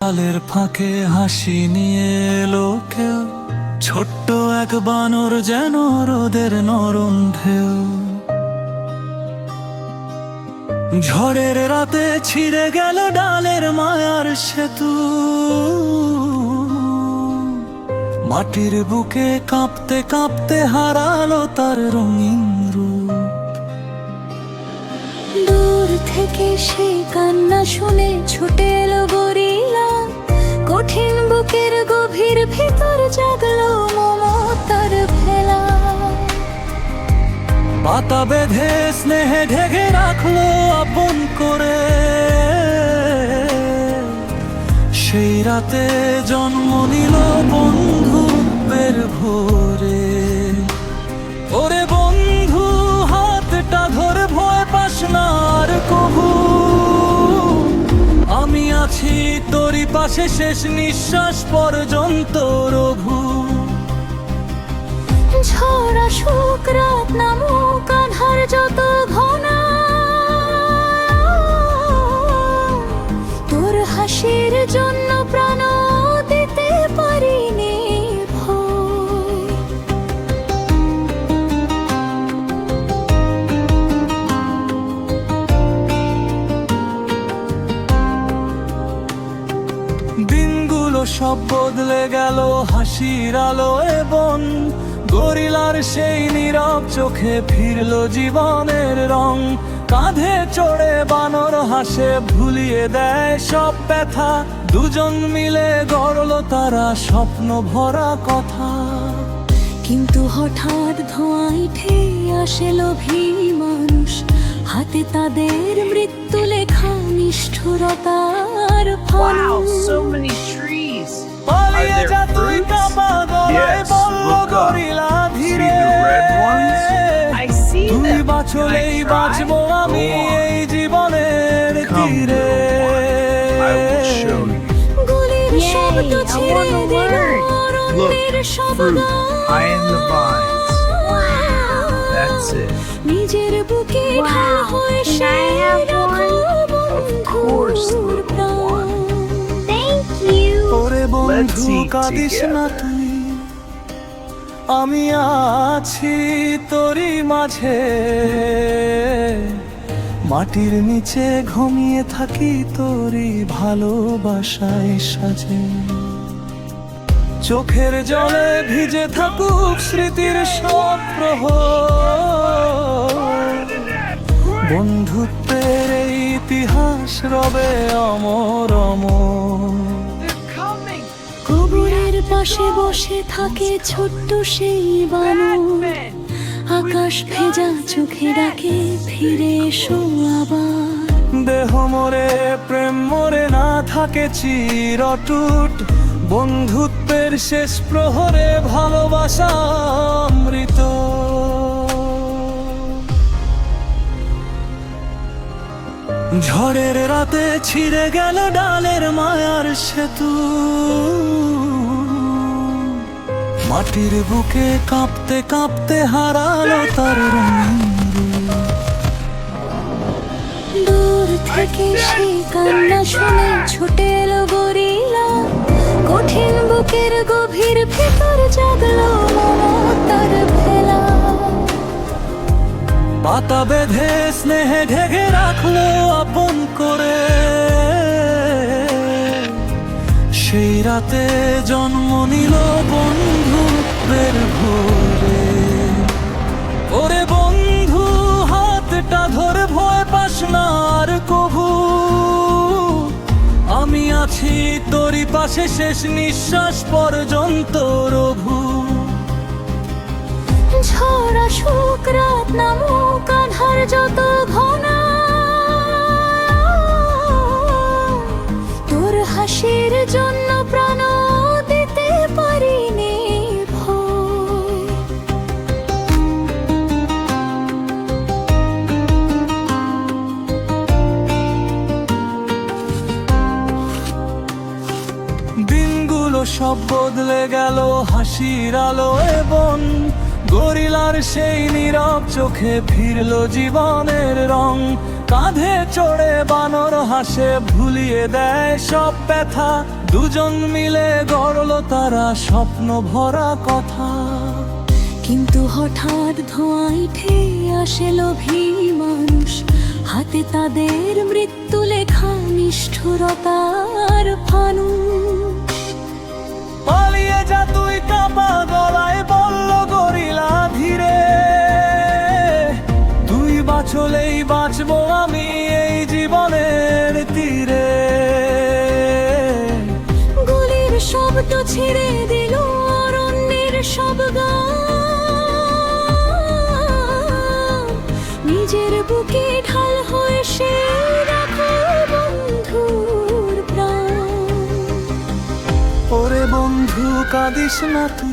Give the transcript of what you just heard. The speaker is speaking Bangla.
আলের ফাঁকে হাসি নিয়ে এলো কেউ, ছোট্ট এক বানর যেন রোদের নরম ঢেউ। ঝড়ের রাতে ছিঁড়ে গেল ডালের মায়ার সেতু, মাটির বুকে কাঁপতে কাঁপতে হারালো তার রঙিন রূপ। দূর থেকে সেই কান্না শুনে ছুটে এলো গরিলা, কঠিন বুকের গভীর ভিতর জাগলো মমতার ভেলা। পাতা বেঁধে স্নেহে ঢেকে রাখলো আপন করে, সেই রাতে জন্ম নিল বন্ধুত্বের ভোরে। ওরে বন্ধু, হাতটা ধরে ভয় পাস না আর কবু, আমি আছি তোরই পাশে শেষ নিঃশ্বাস পর্যন্ত রঘু। ঝড় আসুক রাত নামুক আধার যত ঘনা, তোর হাসির জন্য প্রাণ দিতে পারিনি ভয়। দিনগুলো সব বদলে গেল হাসির আলোয় বন, গরিলার সেই নীরব চোখে ফিরলো জীবনের রং। কাঁধে চড়ে বানর হাসে ভুলিয়ে দেয় সব ব্যথা, দুজন মিলে গড়ল তারা স্বপ্ন ভরা কথা। কিন্তু হঠাৎ ধোঁয়ায় ঠেয়ে আসে লোভী মানুষ, হাতে তাদের মৃত্যু লেখা নিষ্ঠুরতার ফানুষ। So many trees. পালিয়ে Are there যা তুই fruits? কাঁপা গলায় Yes, বলল look up. গরিলা ধীরে। See the red ones? I see তুই them. বাঁচলেই Can I try? বাঁচবো আমি Go on. এই জীবনের Come, তীরে। little one. I will show you. গুলির শব্দ I ছেড়ে wanna দিল learn. অরণ্যের Look, সব fruit, গান। high in the vines. That's it. নিজের বুকে ঢাল হয়ে সে রাখো Of course, বন্ধুর little প্রাণ। Thank you. ওরে Let's বন্ধু, eat কাঁদিস না together. তুই, আমি আছি তোরই মাঝে। মাটির নিচে ঘুমিয়ে থাকি তোরই ভালোবাসায় সাজে। চোখের জলে ভিজে থাকুক স্মৃতির সব প্রহর, বন্ধুত্বের এই ইতিহাস রবে অমর অমর। কবরের পাশে বসে থাকে ছোট্ট সেই বানর, আকাশ ভেজা চোখে ডাকে ফিরে এসো আবার। দেহ মরে প্রেম মরে না থাকে চিরটুট, বন্ধুত্বের শেষ প্রহরে ভালোবাসা অমৃত। ঝড়ের রাতে ছিঁড়ে গেল ডালের মায়ার সেতু, মাটির বুকে কাঁপতে কাঁপতে হারালো তার রঙিন রূপ। দূর থেকে সেই কান্না শুনে ছুটে এলো গরিলা, কঠিন বুকের গভীর ভিতর জাগলো মমতার ভেলা। পাতা বেঁধে স্নেহে ঢেকে রাখলো আপন করে, সেই রাতে জন্ম নিল বন্ধুত্বের ভোরে। ওরে বন্ধু, হাতটা ধরে ভয় পাস না আর কবু, আমি আছি তোরই পাশে শেষ নিঃশ্বাস পর্যন্ত রঘু। ঝড় আসুক রাত নামুক আধার যত ঘনা, তোর হাসির জন্য প্রাণ দিতে পারিনি ভয়। দিনগুলো সব বদলে গেল হাসির আলোয় বন, গরিলার সেই নীরব চোখে ফিরলো জীবনের রং। কাঁধে চড়ে বানর হাসে, ভুলিয়ে দেয় সব ব্যথা। দুজন মিলে গড়ল তারা স্বপ্ন ভরা কথা। কিন্তু হঠাৎ ধোঁয়ায় ঠেয়ে আসে লোভী মানুষ, হাতে তাদের মৃত্যু লেখা নিষ্ঠুরতার ফানুষ। পালিয়ে যা তুই, কাপা গলায় বলল গরিলা ধীরে। তুই বাঁচলেই বাঁচবো আমি এই জীবনের তীরে। গুলির শব্দ ছেড়ে দিল অরণ্যের সব গান, নিজের বুকে ঢাল হয়ে সে রাখো বন্ধুর প্রাণ। ওরে বন্ধু কাঁদিস না তুই।